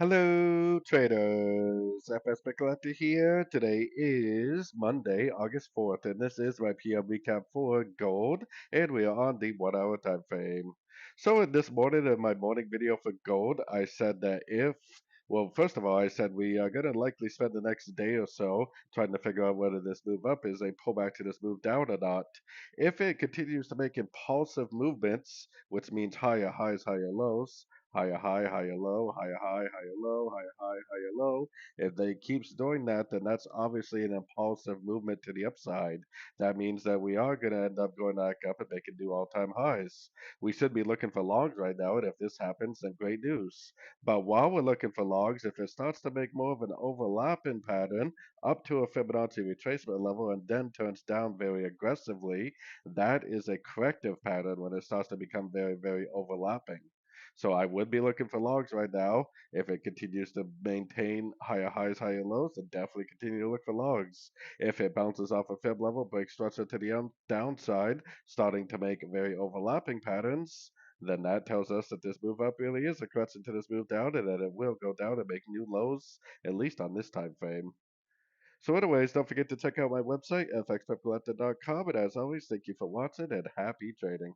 Hello, traders. FX Pip Collector here. Today is Monday, August 4th, and this is my PM recap for gold, and we are on the 1 hour time frame. So, in this morning, in my morning video for gold, I said that first of all, I said we are going to likely spend the next day or so trying to figure out whether this move up is a pullback to this move down or not. If it continues to make impulsive movements, which means higher highs, higher lows, higher high, higher low, higher high, higher low, higher high, higher low. If they keeps doing that, then that's obviously an impulsive movement to the upside. That means that we are going to end up going back up and they can do all-time highs. We should be looking for longs right now, and if this happens, then great news. But while we're looking for longs, if it starts to make more of an overlapping pattern up to a Fibonacci retracement level and then turns down very aggressively, that is a corrective pattern when it starts to become very, very overlapping. So I would be looking for logs right now. If it continues to maintain higher highs, higher lows, then definitely continue to look for logs. If it bounces off a fib level, breaks structure to the downside, starting to make very overlapping patterns, then that tells us that this move up really is a correction to this move down, and that it will go down and make new lows, at least on this time frame. So anyways, don't forget to check out my website, fxpipcollector.com, and as always, thank you for watching and happy trading.